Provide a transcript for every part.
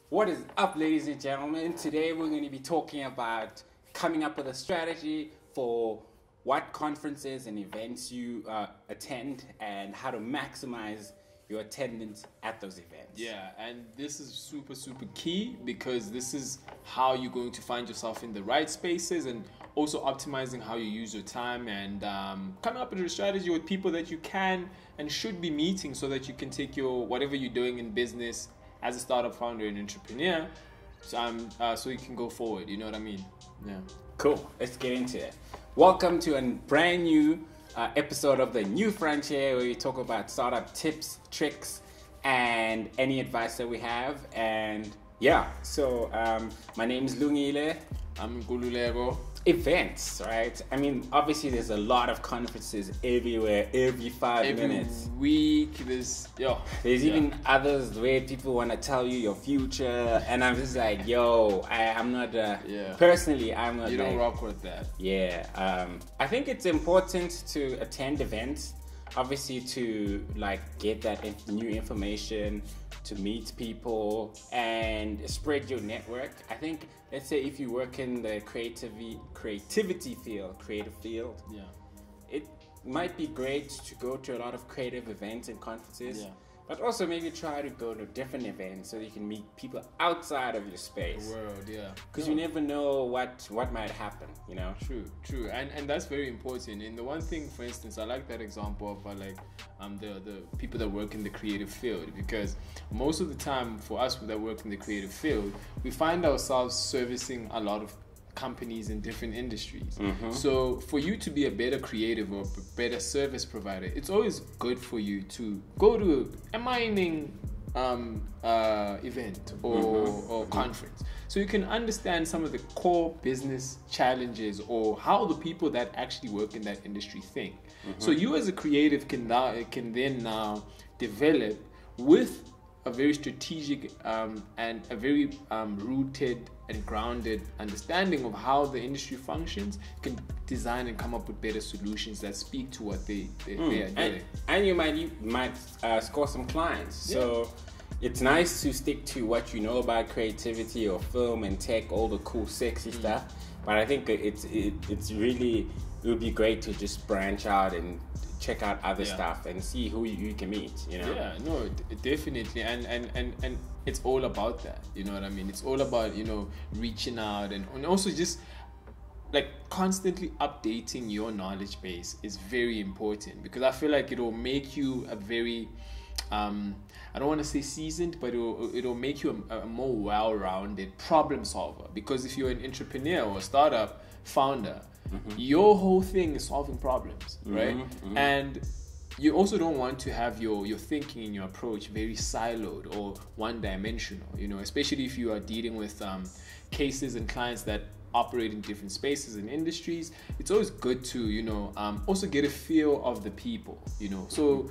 What is up, ladies and gentlemen? Today we're going to be talking about coming up with a strategy for what conferences and events you attend and how to maximize your attendance at those events. Yeah, and this is super key because this is how you're going to find yourself in the right spaces and also optimizing how you use your time and coming up with a strategy with people that you can and should be meeting so that you can take your whatever you're doing in business as a startup founder and entrepreneur so you can go forward. You know what I mean? Yeah. Cool. Let's get into it. Welcome to a brand new episode of the New Frontier, where we talk about startup tips, tricks, and any advice that we have. And yeah, so my name is Lungile. I'm Nkululeko. Events, right? I mean, obviously there's a lot of conferences everywhere, every 5 minutes. Every week, there's even others where people want to tell you your future, and I'm just like, I'm not. Personally, I'm not. You don't rock with that. Yeah. I think it's important to attend events, obviously, to get that new information, to meet people and spread your network. I think, let's say if you work in the creative field, it might be great to go to a lot of creative events and conferences, but also maybe try to go to different events so you can meet people outside of your space. The world, because you never know what might happen, you know. True, and that's very important. And the one thing, for instance, I like that example of the people that work in the creative field, because most of the time for us that work in the creative field, we find ourselves servicing a lot of companies in different industries. Mm-hmm. So for you to be a better creative or a better service provider, it's always good for you to go to a mining event or conference, so you can understand some of the core business challenges or how the people that actually work in that industry think. Mm-hmm. So you as a creative can then develop with a very strategic and a very rooted and grounded understanding of how the industry functions, can design and come up with better solutions that speak to what they are doing. And you might score some clients. So it's nice to stick to what you know about creativity or film and tech, all the cool, sexy stuff. But I think it would be great to just branch out and check out other stuff and see who you can meet, you know? Yeah, no, definitely. And it's all about that, you know what I mean? It's all about, reaching out and also just constantly updating your knowledge base is very important, because I feel like it'll make you a very, I don't want to say seasoned, but it'll make you a more well-rounded problem solver. Because if you're an entrepreneur or a startup founder, your whole thing is solving problems, right? And you also don't want to have your thinking and your approach very siloed or one-dimensional, especially if you are dealing with cases and clients that operate in different spaces and industries. It's always good to, also get a feel of the people, So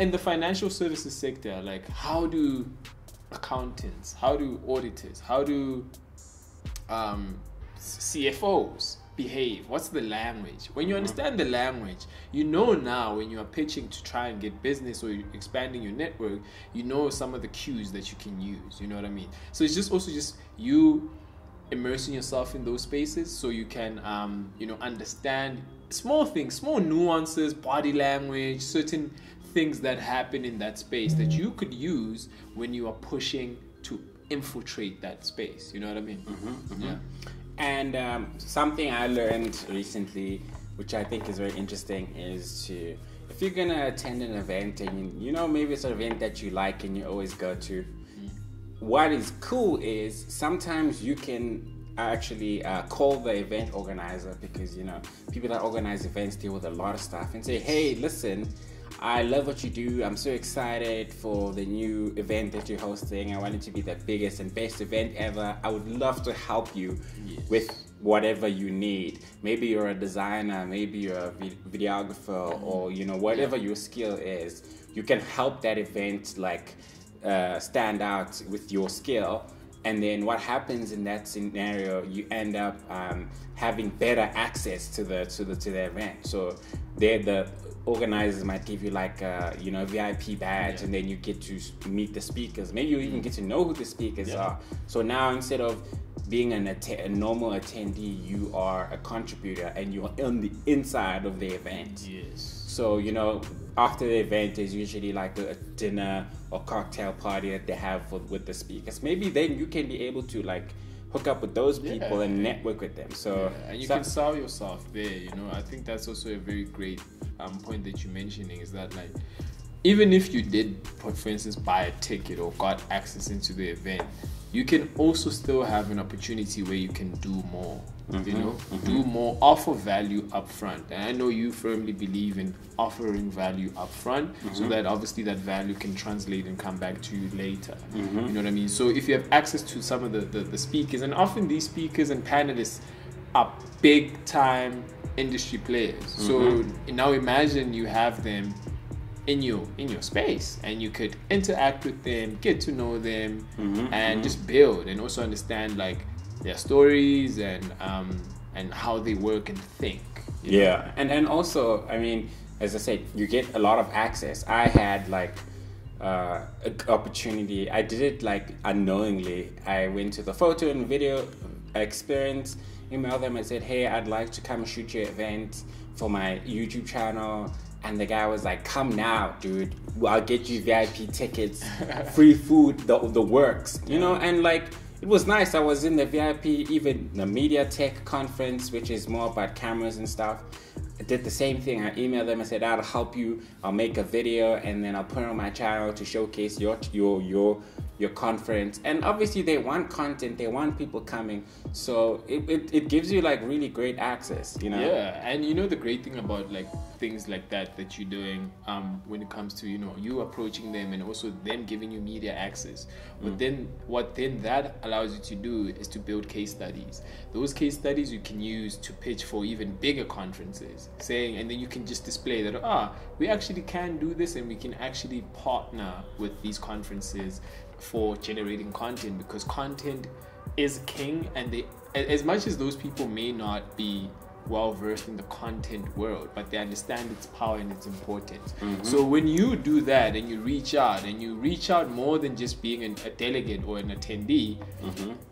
in the financial services sector, how do accountants, how do auditors, how do CFOs behave? What's the language? When you understand the language, now when you are pitching to try and get business or you're expanding your network, some of the cues that you can use, you know what I mean? So it's just you immersing yourself in those spaces so you can understand small things, small nuances, body language, certain things that happen in that space that you could use when you are pushing to infiltrate that space, you know what I mean? Yeah. And something I learned recently, which I think is very interesting, is if you're going to attend an event and maybe it's an event that you like and you always go to, what is cool is sometimes you can actually call the event organizer, because people that organize events deal with a lot of stuff, and say, hey, listen, I love what you do. I'm so excited for the new event that you're hosting. I want it to be the biggest and best event ever. I would love to help you with whatever you need. Maybe you're a designer, maybe you're a videographer, or whatever your skill is. You can help that event stand out with your skill. And then what happens in that scenario, you end up having better access to the event. So the organizers might give you like a, you know, VIP badge, and then you get to meet the speakers. Maybe you even get to know who the speakers are. So now instead of being a normal attendee, you are a contributor and you're on the inside of the event. Yes. So, you know, after the event, there's usually like a dinner or cocktail party that they have with the speakers. Maybe then you can be able to like hook up with those people and network with them. So and you can sell yourself there, you know. I think that's also a very great point that you're mentioning, is that like, even if you did, for instance, buy a ticket or got access into the event, you can also still have an opportunity where you can do more, you know, do more, offer value up front. And I know you firmly believe in offering value up front, so that obviously that value can translate and come back to you later. You know what I mean? So if you have access to some of the speakers, and often these speakers and panelists are big time industry players. So now imagine you have them in your space, and you could interact with them, get to know them, and just build, and also understand like their stories and how they work and think. You know? And also, I mean, as I said, you get a lot of access. I had like an opportunity. I did it like unknowingly. I went to the photo and video experience, emailed them and said, hey, I'd like to come shoot your event for my YouTube channel. And the guy was like, come now, dude. I'll get you VIP tickets, free food, the works, you know? And like, it was nice. I was in the VIP, even the Media Tech conference, which is more about cameras and stuff. I did the same thing. I emailed them and said, I'll help you. I'll make a video and then I'll put it on my channel to showcase your conference. And obviously they want content, they want people coming. So it gives you like really great access, you know? Yeah, and you know the great thing about like things like that you're doing when it comes to, you know, you approaching them and also them giving you media access. But then what that allows you to do is to build case studies. Those case studies you can use to pitch for even bigger conferences, and then you can just display that, we actually can do this, and we can actually partner with these conferences for generating content, because content is king. And they, as much as those people may not be well versed in the content world, but they understand its power and its importance. So when you do that and you reach out more than just being a delegate or an attendee,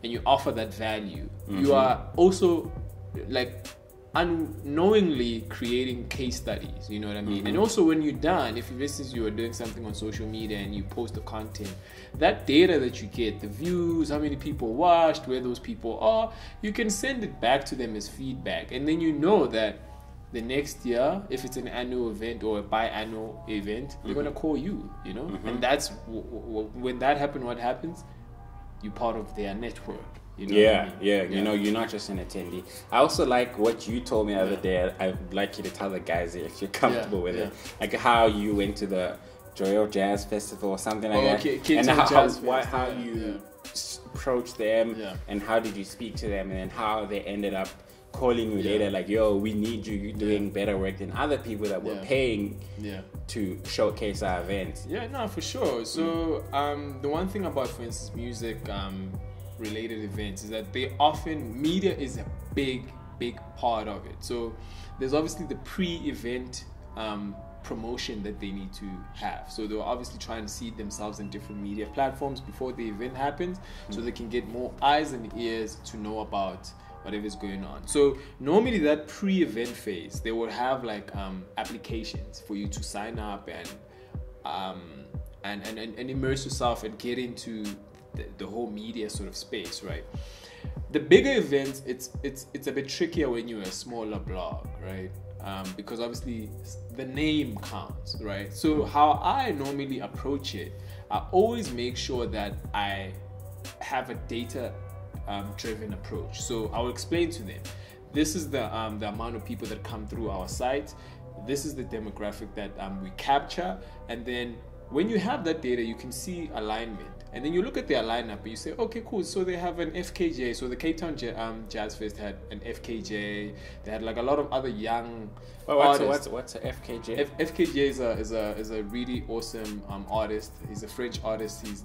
and you offer that value, you are also like unknowingly creating case studies, you know what I mean? And also when you're done, if for instance you are doing something on social media and you post the content, that data that you get, the views, how many people watched, where those people are, you can send it back to them as feedback. And then you know that the next year, if it's an annual event or a biannual event, they're gonna call you, you know? And that's when that happens, what happens? You're part of their network. You know you know, you're not just an attendee. I also like what you told me the other day. I'd like you to tell the guys if you're comfortable with it, like how you went to the Joyo Jazz Festival or something like that, and how you approached them, and how did you speak to them, and then how they ended up calling you later, like, yo, we need you, you're doing better work than other people that were paying to showcase our events. Yeah, no, for sure. So the one thing about, for instance, music related events is that they often, media is a big part of it. So there's obviously the pre-event promotion that they need to have. So they'll obviously try and seed themselves in different media platforms before the event happens, so they can get more eyes and ears to know about whatever's going on. So normally that pre-event phase, they will have like applications for you to sign up and immerse yourself and get into the whole media sort of space, right? The bigger events, it's a bit trickier when you're a smaller blog, right? Because obviously the name counts, right? So how I normally approach it, I always make sure that I have a data driven approach. So I'll explain to them, this is the amount of people that come through our site, this is the demographic that we capture, and then when you have that data, you can see alignment. And then you look at their lineup and you say, okay, cool. So they have an FKJ. So the Cape Town Jazz Fest had an FKJ. They had like a lot of other young artists. What's a FKJ? FKJ is a really awesome artist. He's a French artist. He's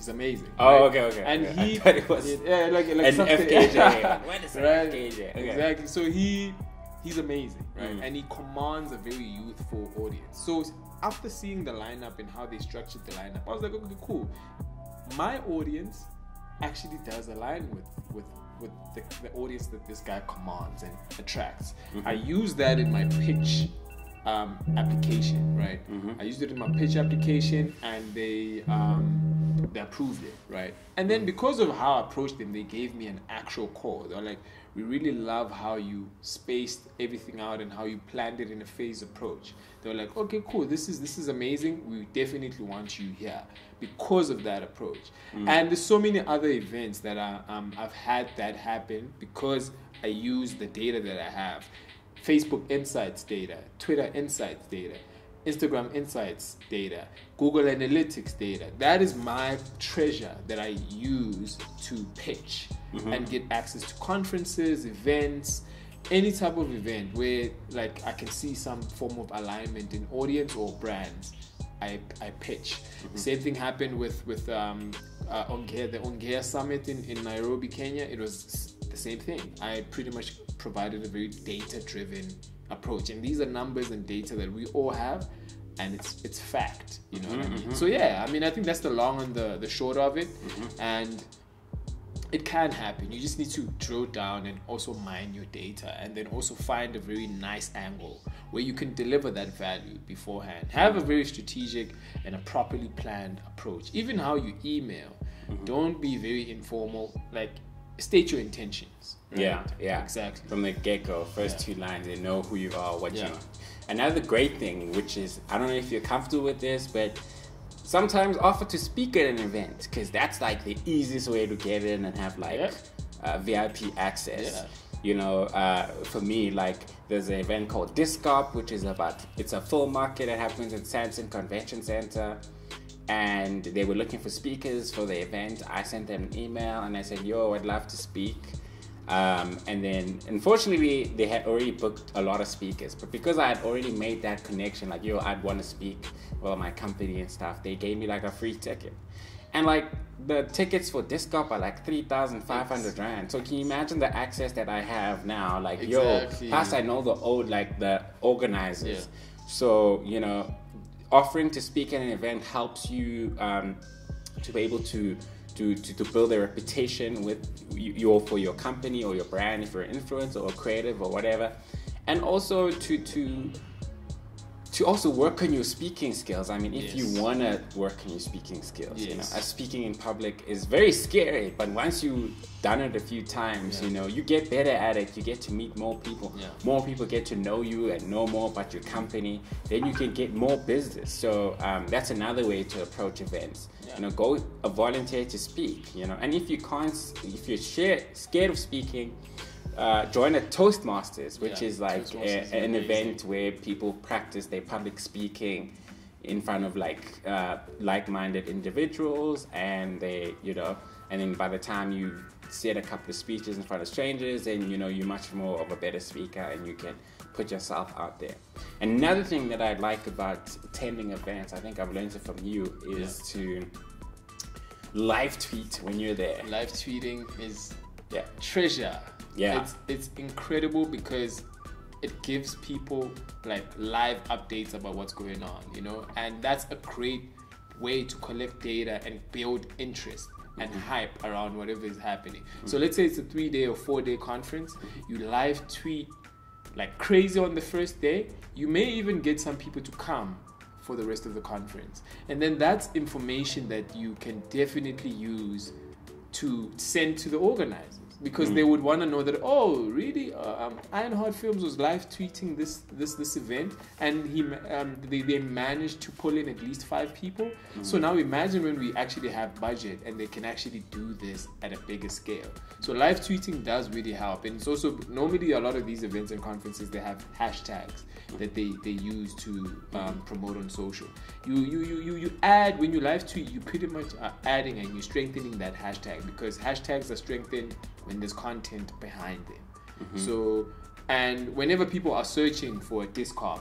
amazing. Oh, right? okay. And he, it was like an something. FKJ. What is an right? FKJ? Okay. Exactly. So he he's amazing, right? And he commands a very youthful audience. So after seeing the lineup and how they structured the lineup, I was like, okay, cool. My audience actually does align with the audience that this guy commands and attracts. I use that in my pitch application, right? I used it in my pitch application, and they approved it, right? And then because of how I approached them, they gave me an actual call. They were like, we really love how you spaced everything out and how you planned it in a phased approach. They were like, okay, cool, this is amazing. We definitely want you here because of that approach. And there's so many other events that I've had that happen because I use the data that I have. Facebook Insights data, Twitter Insights data, Instagram Insights data, Google Analytics data. That is my treasure that I use to pitch and get access to conferences, events, any type of event where like I can see some form of alignment in audience or brands. I pitch. Same thing happened with the Ongea Summit in Nairobi, Kenya. It was the same thing. I pretty much provided a very data-driven approach, and these are numbers and data that we all have, and it's fact. You know what I mean? So yeah, I mean, I think that's the long and the short of it, and it can happen. You just need to drill down and also mine your data, and then also find a very nice angle where you can deliver that value beforehand. Have a very strategic and a properly planned approach. Even how you email, don't be very informal. Like, state your intentions. Right? Yeah, exactly. From the get-go, first 2 lines, they know who you are, what you are. Another great thing, which is, I don't know if you're comfortable with this, but sometimes offer to speak at an event, because that's like the easiest way to get in and have like VIP access. You know, for me, like there's an event called Discop, which is it's a film market that happens at Sanson Convention Center, and they were looking for speakers for the event. I sent them an email and I said, yo, I'd love to speak. And then unfortunately they had already booked a lot of speakers, but because I had already made that connection, like, yo, I'd want to speak for my company and stuff, they gave me like a free ticket. And like the tickets for Discop are like 3,500 rand. So can you imagine the access that I have now? Like, yo, plus I know the organizers. So, you know, offering to speak at an event helps you to be able to build a reputation with for your company or your brand, if you're an influencer or creative or whatever, and also to also work on your speaking skills. I mean, if you want to work on your speaking skills, you know, speaking in public is very scary, but once you've done it a few times, you know, you get better at it. You get to meet more people. More people get to know you and know more about your company. Then you can get more business. So that's another way to approach events. You know, go volunteer to speak. You know, and if you're scared of speaking, join a Toastmasters, which is like an event where people practice their public speaking in front of like-minded individuals, and they, you know, and then by the time you said a couple of speeches in front of strangers, then, you know, you're much more of a better speaker and you can put yourself out there. Another thing that I like about attending events, I think I've learned it from you, is to live tweet when you're there. Live tweeting is treasure. It's incredible because it gives people like live updates about what's going on, you know, and that's a great way to collect data and build interest and hype around whatever is happening. So let's say it's a 3-day or 4-day conference, you live tweet like crazy on the first day, you may even get some people to come for the rest of the conference, and then that's information that you can definitely use to send to the organizers, because they would want to know that, oh, really, Ironheart Films was live tweeting this event, and they managed to pull in at least 5 people. So now imagine when we actually have budget and they can actually do this at a bigger scale. So live tweeting does really help, and it's also normally a lot of these events and conferences, they have hashtags that they use to promote on social. You add, when you live tweet, you pretty much are adding and you're strengthening that hashtag, because hashtags are strengthened when there's content behind them. So, and whenever people are searching for a Discord,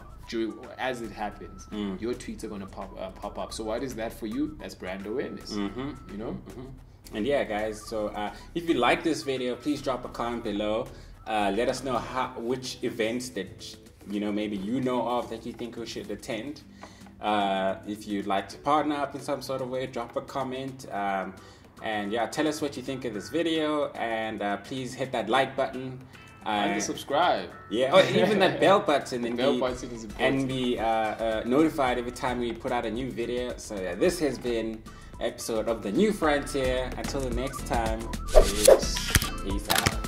as it happens, your tweets are going to pop up. So what is that for you? That's brand awareness. You know. And yeah, guys, so if you like this video, please drop a comment below. Let us know which events that maybe you know of that you think we should attend. If you'd like to partner up in some sort of way, drop a comment. And yeah, tell us what you think of this video, and please hit that like button. And subscribe. Yeah, or even that bell button, and bell button is important. And be notified every time we put out a new video. So yeah, this has been an episode of The New Frontier. Until the next time, peace out.